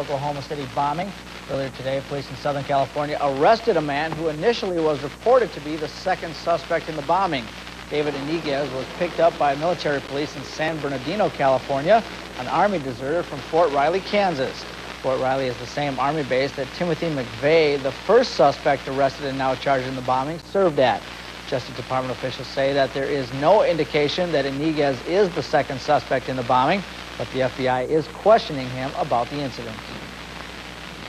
Oklahoma City bombing. Earlier today, police in Southern California arrested a man who initially was reported to be the second suspect in the bombing. David Iniguez was picked up by military police in San Bernardino, California, an Army deserter from Fort Riley, Kansas. Fort Riley is the same Army base that Timothy McVeigh, the first suspect arrested and now charged in the bombing, served at. Justice Department officials say that there is no indication that Iniguez is the second suspect in the bombing, but the FBI is questioning him about the incident.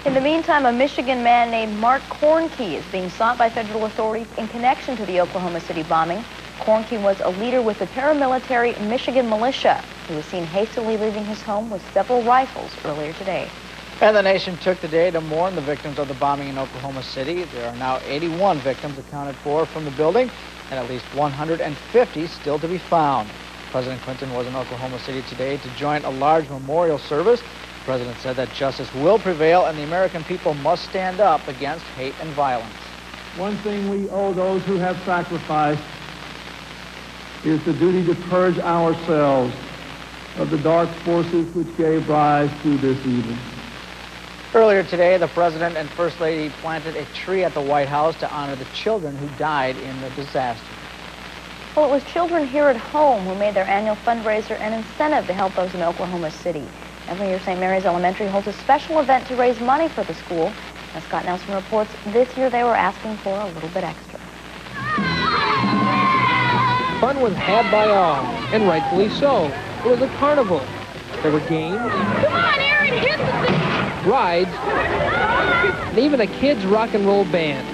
In the meantime, a Michigan man named Mark Kornke is being sought by federal authorities in connection to the Oklahoma City bombing. Kornke was a leader with the paramilitary Michigan militia. He was seen hastily leaving his home with several rifles earlier today. And the nation took the day to mourn the victims of the bombing in Oklahoma City. There are now 81 victims accounted for from the building, and at least 150 still to be found. President Clinton was in Oklahoma City today to join a large memorial service. The president said that justice will prevail and the American people must stand up against hate and violence. One thing we owe those who have sacrificed is the duty to purge ourselves of the dark forces which gave rise to this evil. Earlier today, the President and First Lady planted a tree at the White House to honor the children who died in the disaster. Well, it was children here at home who made their annual fundraiser an incentive to help those in Oklahoma City. Every year, St. Mary's Elementary holds a special event to raise money for the school. As Scott Nelson reports, this year they were asking for a little bit extra. Fun was had by all, and rightfully so. It was a carnival. There were games. Come on, Aaron, hit the thing! Rides, and even a kids' rock and roll band.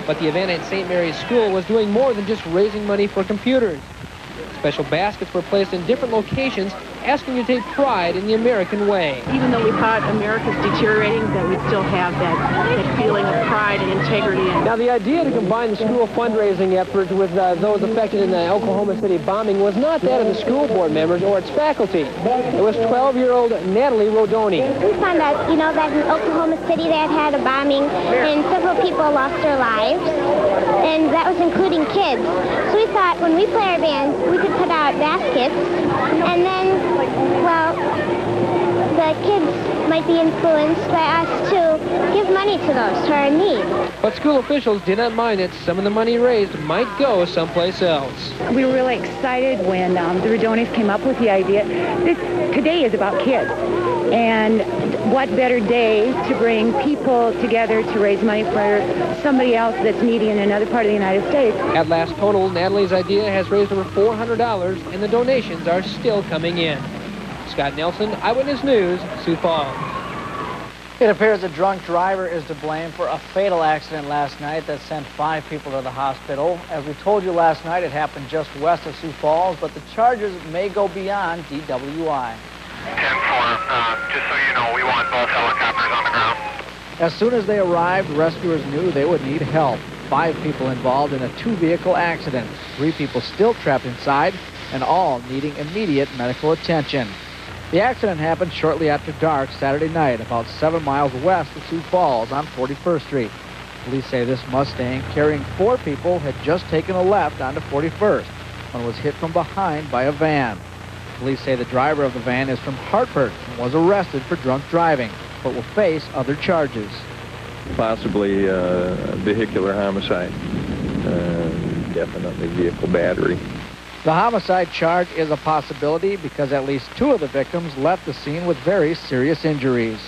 But the event at St. Mary's School was doing more than just raising money for computers. Special baskets were placed in different locations, asking you to take pride in the American way. Even though we thought America's deteriorating, that we still have that feeling of pride and integrity. Now, the idea to combine the school fundraising effort with those affected in the Oklahoma City bombing was not that of the school board members or its faculty. It was 12-year-old Natalie Rodoni. We found out, that in Oklahoma City they had a bombing and several people lost their lives, and that was including kids. So we thought when we play our band, we could put out baskets, and then, well, the kids might be influenced by us to give money to those who are in need. But school officials did not mind that some of the money raised might go someplace else. We were really excited when the Rodonis came up with the idea. Today is about kids, and what better day to bring people together to raise money for somebody else that's needy in another part of the United States. At last total, Natalie's idea has raised over $400, and the donations are still coming in. Scott Nelson, Eyewitness News, Sioux Falls. It appears a drunk driver is to blame for a fatal accident last night that sent 5 people to the hospital. As we told you last night, it happened just west of Sioux Falls, but the charges may go beyond DWI. 10-4, just so you know, we want both helicopters on the ground. As soon as they arrived, rescuers knew they would need help. 5 people involved in a 2-vehicle accident, 3 people still trapped inside, and all needing immediate medical attention. The accident happened shortly after dark Saturday night, about 7 miles west of Sioux Falls on 41st Street. Police say this Mustang carrying 4 people had just taken a left onto 41st when it was hit from behind by a van. Police say the driver of the van is from Hartford and was arrested for drunk driving, but will face other charges. Possibly vehicular homicide, definitely vehicle battery. The homicide charge is a possibility because at least 2 of the victims left the scene with very serious injuries.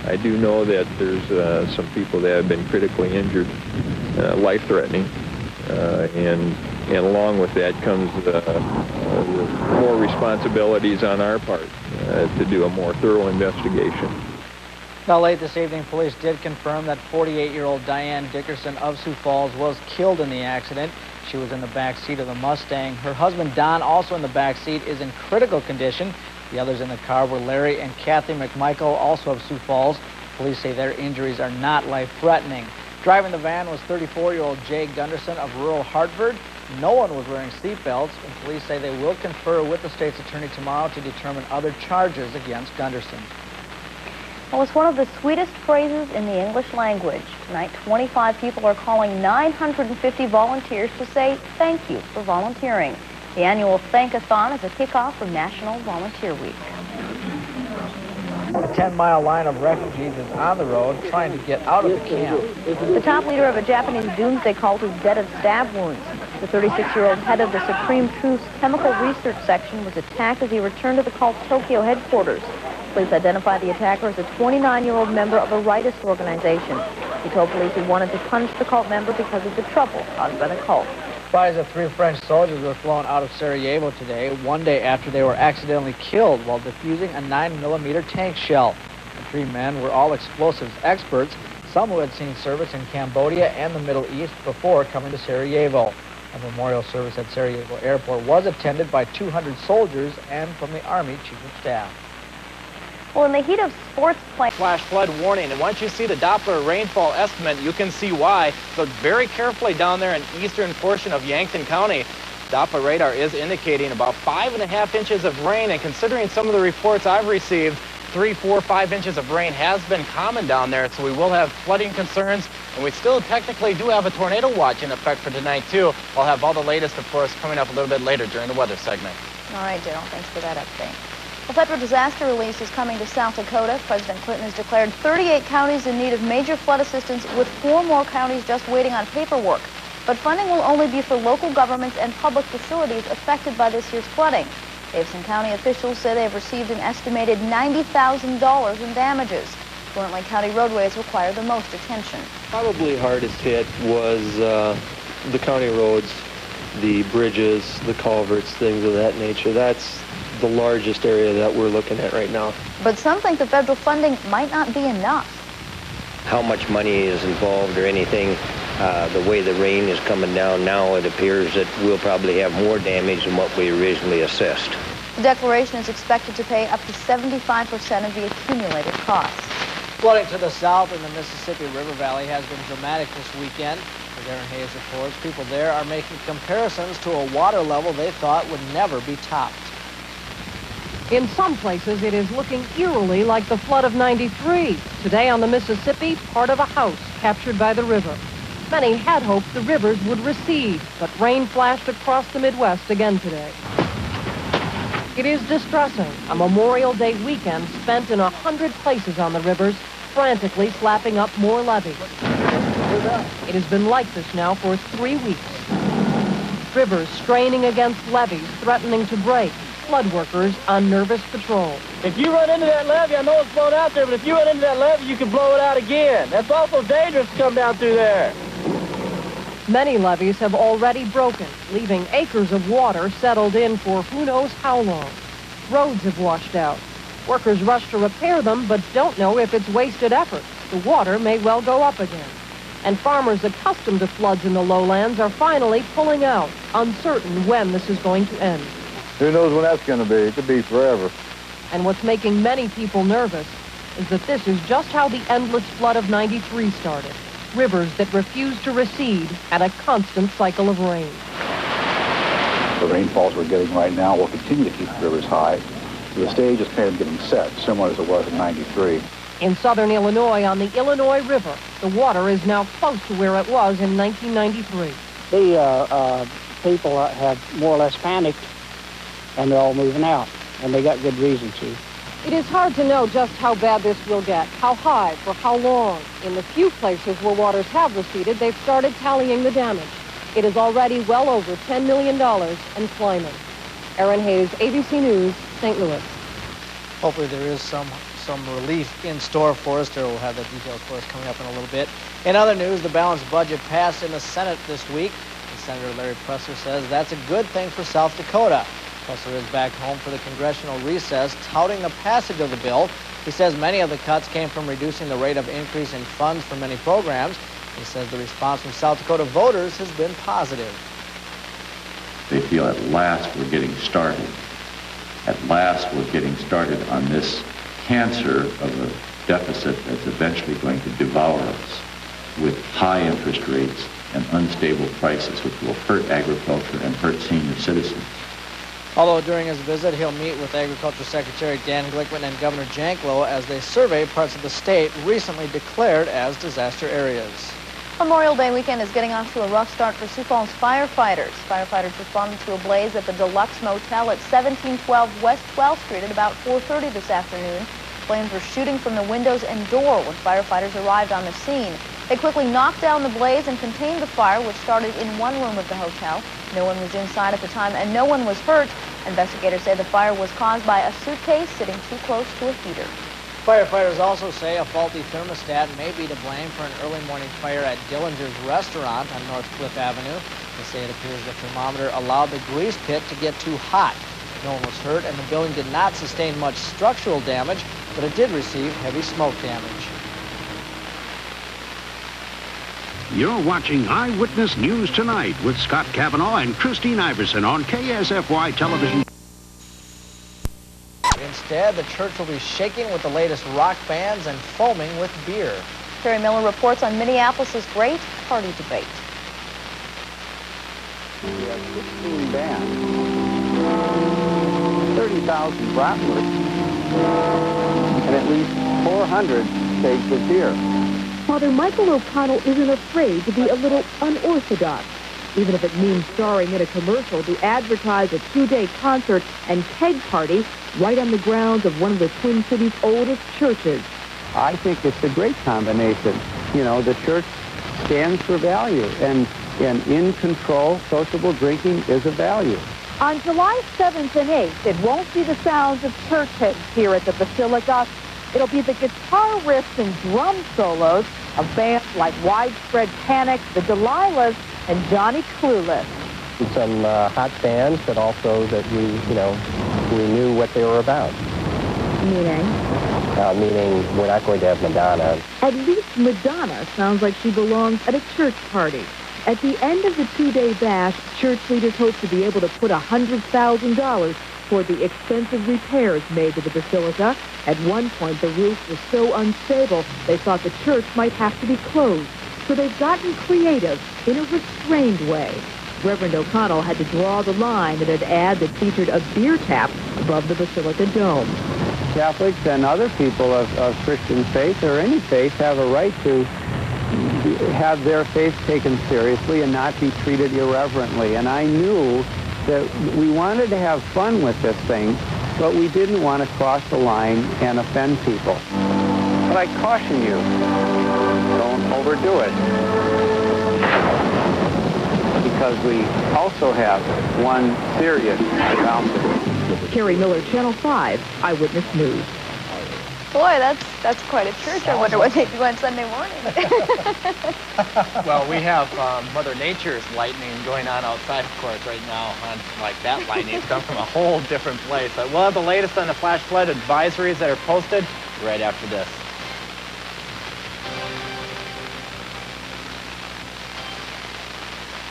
I do know that there's some people that have been critically injured, life-threatening, and along with that comes more responsibilities on our part to do a more thorough investigation. Now, late this evening, police did confirm that 48-year-old Diane Dickerson of Sioux Falls was killed in the accident. She was in the back seat of the Mustang. Her husband, Don, also in the back seat, is in critical condition. The others in the car were Larry and Kathy McMichael, also of Sioux Falls. Police say their injuries are not life-threatening. Driving the van was 34-year-old Jay Gunderson of rural Hartford. No one was wearing seatbelts, and police say they will confer with the state's attorney tomorrow to determine other charges against Gunderson. Well, it's one of the sweetest phrases in the English language. Tonight, 25 people are calling 950 volunteers to say thank you for volunteering. The annual Thank-a-thon is a kickoff for National Volunteer Week. A 10-mile line of refugees is on the road trying to get out of the camp. The top leader of a Japanese doomsday cult is dead of stab wounds. The 36-year-old head of the Supreme Truth's Chemical Research Section was attacked as he returned to the cult's Tokyo headquarters. Police identified the attacker as a 29-year-old member of a rightist organization. He told police he wanted to punish the cult member because of the trouble caused by the cult. Bodies of 3 French soldiers were flown out of Sarajevo today, one day after they were accidentally killed while defusing a 9mm tank shell. The 3 men were all explosives experts, some who had seen service in Cambodia and the Middle East before coming to Sarajevo. A memorial service at Sarajevo Airport was attended by 200 soldiers and from the Army Chief of Staff. Well, in the heat of sports play... Flash flood warning, and once you see the Doppler rainfall estimate, you can see why. Look very carefully down there in eastern portion of Yankton County. Doppler radar is indicating about 5.5 inches of rain, and considering some of the reports I've received, 3, 4, 5 inches of rain has been common down there, so we will have flooding concerns, and we still technically do have a tornado watch in effect for tonight, too. I'll have all the latest, of course, coming up a little bit later during the weather segment. All right, Daryl, thanks for that update. Well, federal disaster relief is coming to South Dakota. President Clinton has declared 38 counties in need of major flood assistance, with 4 more counties just waiting on paperwork. But funding will only be for local governments and public facilities affected by this year's flooding. Davidson County officials say they have received an estimated $90,000 in damages. Currently, county roadways require the most attention. Probably hardest hit was the county roads, the bridges, the culverts, things of that nature. That's the largest area that we're looking at right now. But some think the federal funding might not be enough. How much money is involved or anything, the way the rain is coming down now, it appears that we'll probably have more damage than what we originally assessed. The declaration is expected to pay up to 75% of the accumulated costs. Flooding to the south in the Mississippi River Valley has been dramatic this weekend. As Aaron Hayes reports, people there are making comparisons to a water level they thought would never be topped. In some places, it is looking eerily like the flood of '93. Today on the Mississippi, part of a house captured by the river. Many had hoped the rivers would recede, but rain flashed across the Midwest again today. It is distressing. A Memorial Day weekend spent in 100 places on the rivers, frantically slapping up more levees. It has been like this now for 3 weeks. Rivers straining against levees, threatening to break. Flood workers on nervous patrol. If you run into that levee, I know it's blown out there, but if you run into that levee, you can blow it out again. That's awful dangerous to come down through there. Many levees have already broken, leaving acres of water settled in for who knows how long. Roads have washed out. Workers rush to repair them, but don't know if it's wasted effort. The water may well go up again. And farmers accustomed to floods in the lowlands are finally pulling out, uncertain when this is going to end. Who knows when that's going to be? It could be forever. And what's making many people nervous is that this is just how the endless flood of '93 started. Rivers that refuse to recede and a constant cycle of rain. The rainfalls we're getting right now will continue to keep the rivers high. So the stage is kind of getting set, similar as it was in '93. In southern Illinois, on the Illinois River, the water is now close to where it was in 1993. The people have more or less panicked, and they're all moving out, and they got good reason to. It is hard to know just how bad this will get, how high, for how long. In the few places where waters have receded, they've started tallying the damage. It is already well over $10 million and climbing. Aaron Hayes, ABC News, St. Louis. Hopefully there is some relief in store for us. We'll have that detail, of course, coming up in a little bit. In other news, the balanced budget passed in the Senate this week. And Senator Larry Presser says that's a good thing for South Dakota. Presser is back home for the congressional recess, touting the passage of the bill. He says many of the cuts came from reducing the rate of increase in funds for many programs. He says the response from South Dakota voters has been positive. They feel at last we're getting started. At last we're getting started on this cancer of a deficit that's eventually going to devour us with high interest rates and unstable prices, which will hurt agriculture and hurt senior citizens. Although during his visit, he'll meet with Agriculture Secretary Dan Glickman and Governor Janklow as they survey parts of the state recently declared as disaster areas. Memorial Day weekend is getting off to a rough start for Sioux Falls firefighters. Firefighters responded to a blaze at the Deluxe Motel at 1712 West 12th Street at about 4:30 this afternoon. Flames were shooting from the windows and door when firefighters arrived on the scene. They quickly knocked down the blaze and contained the fire, which started in one room of the hotel. No one was inside at the time and no one was hurt. Investigators say the fire was caused by a suitcase sitting too close to a heater. Firefighters also say a faulty thermostat may be to blame for an early morning fire at Dillinger's Restaurant on North Cliff Avenue. They say it appears the thermometer allowed the grease pit to get too hot. No one was hurt and the building did not sustain much structural damage, but it did receive heavy smoke damage. You're watching Eyewitness News Tonight with Scott Cavanaugh and Christine Iverson on KSFY Television. Instead, the church will be shaking with the latest rock bands and foaming with beer. Terry Miller reports on Minneapolis' great party debate. We have 16 bands, 30,000 bratwursts, and at least 400 kegs of beer. Father Michael O'Connell isn't afraid to be a little unorthodox. Even if it means starring in a commercial to advertise a 2-day concert and keg party right on the grounds of one of the Twin Cities' oldest churches. I think it's a great combination. You know, the church stands for value, and in control, sociable drinking is a value. On July 7th and 8th, it won't be the sounds of church hymns here at the Basilica. It'll be the guitar riffs and drum solos of bands like Widespread Panic, the Delilahs, and Johnny Clueless. Some hot bands, but also that we knew what they were about. Meaning? Meaning we're not going to have Madonna. At least Madonna sounds like she belongs at a church party. At the end of the 2-day bash, church leaders hope to be able to put $100,000 toward the extensive repairs made to the Basilica. At one point, the roof was so unstable, they thought the church might have to be closed. So they've gotten creative in a restrained way. Reverend O'Connell had to draw the line at an ad that featured a beer tap above the Basilica dome. Catholics and other people of Christian faith or any faith have a right to have their faith taken seriously and not be treated irreverently. And I knew that we wanted to have fun with this thing, but we didn't want to cross the line and offend people. But I caution you, don't overdo it. Because we also have one serious announcement. Terry Miller, Channel 5, Eyewitness News. Boy, that's quite a church. I wonder what they do on Sunday morning. Well, we have Mother Nature's lightning going on outside, of course, right now. Like that lightning come from a whole different place. But we'll have the latest on the flash flood advisories that are posted right after this.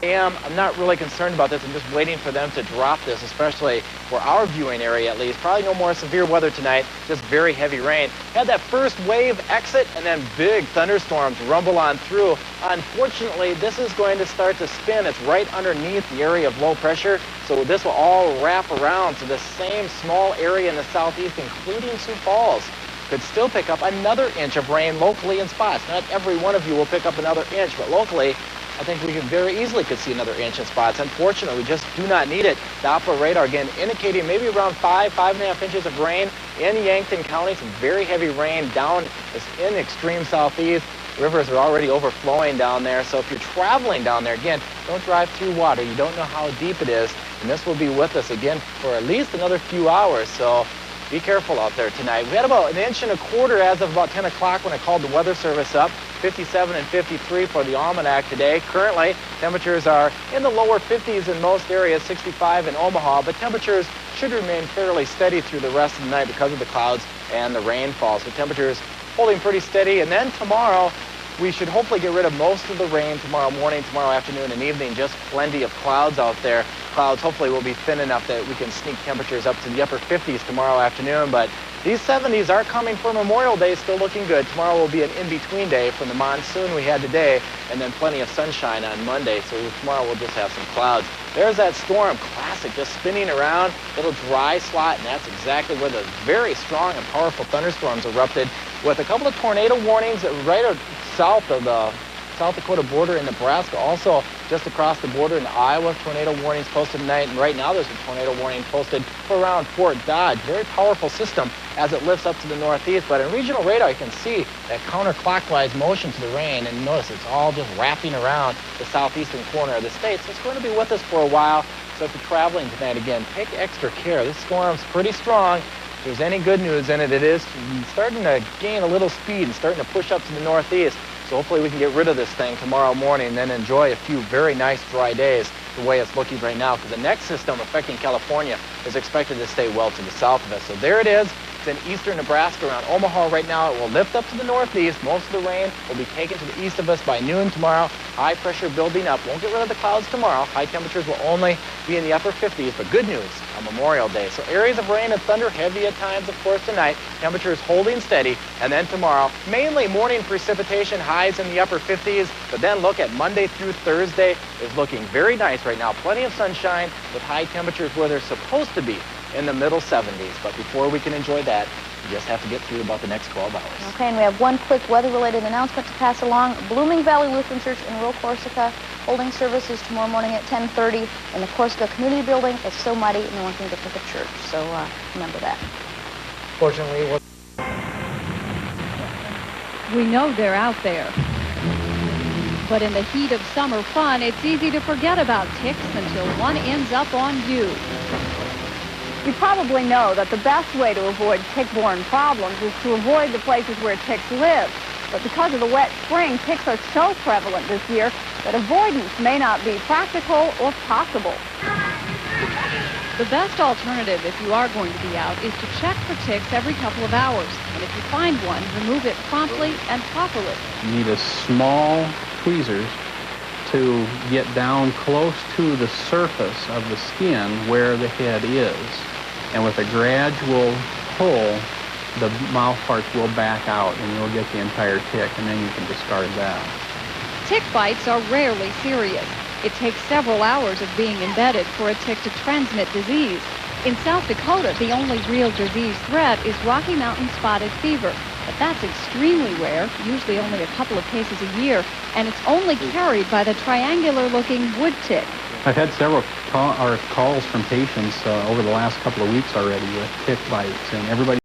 I'm not really concerned about this. I'm just waiting for them to drop this, especially for our viewing area at least. Probably no more severe weather tonight, just very heavy rain. Had that first wave exit and then big thunderstorms rumble on through. Unfortunately, this is going to start to spin. It's right underneath the area of low pressure, so this will all wrap around to the same small area in the southeast, including Sioux Falls. Could still pick up another inch of rain locally in spots. Not every one of you will pick up another inch, but locally, I think we very easily could see another inch in spots. Unfortunately, we just do not need it. Doppler radar, again, indicating maybe around 5.5 inches of rain in Yankton County. Some very heavy rain down in the extreme southeast. Rivers are already overflowing down there. So if you're traveling down there, again, don't drive through water. You don't know how deep it is. And this will be with us again for at least another few hours. So be careful out there tonight. We had about 1.25 inches as of about 10 o'clock when I called the Weather Service up. 57 and 53 for the almanac today. Currently, temperatures are in the lower 50s in most areas, 65 in Omaha, but temperatures should remain fairly steady through the rest of the night because of the clouds and the rainfall. So temperatures holding pretty steady. And then tomorrow, we should hopefully get rid of most of the rain tomorrow morning, tomorrow afternoon, and evening. Just plenty of clouds out there. Clouds hopefully will be thin enough that we can sneak temperatures up to the upper 50s tomorrow afternoon. But these 70s are coming for Memorial Day, still looking good. Tomorrow will be an in-between day from the monsoon we had today, and then plenty of sunshine on Monday. So tomorrow we'll just have some clouds. There's that storm, classic, just spinning around, little dry slot, and that's exactly where the very strong and powerful thunderstorms erupted, with a couple of tornado warnings right south of the South Dakota border in Nebraska, also just across the border in Iowa. Tornado warnings posted tonight, and right now there's a tornado warning posted for around Fort Dodge. Very powerful system as it lifts up to the northeast, but in regional radar you can see that counterclockwise motion to the rain, and notice it's all just wrapping around the southeastern corner of the state, so it's going to be with us for a while. So if you're traveling tonight, again, take extra care. This storm's pretty strong. If there's any good news in it, it is starting to gain a little speed and starting to push up to the northeast. So hopefully we can get rid of this thing tomorrow morning and then enjoy a few very nice dry days the way it's looking right now, because the next system affecting California is expected to stay well to the south of us. So there it is. It's in eastern Nebraska around Omaha right now. It will lift up to the northeast. Most of the rain will be taken to the east of us by noon tomorrow. High pressure building up. Won't get rid of the clouds tomorrow. High temperatures will only be in the upper 50s, but good news on Memorial Day. So areas of rain and thunder, heavy at times, of course, tonight. Temperatures holding steady. And then tomorrow, mainly morning precipitation, highs in the upper 50s. But then look at Monday through Thursday is looking very nice right now. Plenty of sunshine with high temperatures where they're supposed to be in the middle 70s. But before we can enjoy that, we just have to get through about the next 12 hours. Okay, and we have one quick weather-related announcement to pass along. Blooming Valley Lutheran Church in rural Corsica holding services tomorrow morning at 10:30 in the Corsica Community Building. It's so muddy, no one can get to the church, so remember that. Fortunately, we know they're out there. But in the heat of summer fun, it's easy to forget about ticks until one ends up on you. You probably know that the best way to avoid tick-borne problems is to avoid the places where ticks live. But because of the wet spring, ticks are so prevalent this year that avoidance may not be practical or possible. The best alternative if you are going to be out is to check for ticks every couple of hours. And if you find one, remove it promptly and properly. You need a small tweezers to get down close to the surface of the skin where the head is. And with a gradual pull, the mouth parts will back out and you'll get the entire tick, and then you can discard that. Tick bites are rarely serious. It takes several hours of being embedded for a tick to transmit disease. In South Dakota, the only real disease threat is Rocky Mountain spotted fever. But that's extremely rare, usually only a couple of cases a year, and it's only carried by the triangular-looking wood tick. I've had several calls from patients over the last couple of weeks already with tick bites, and everybody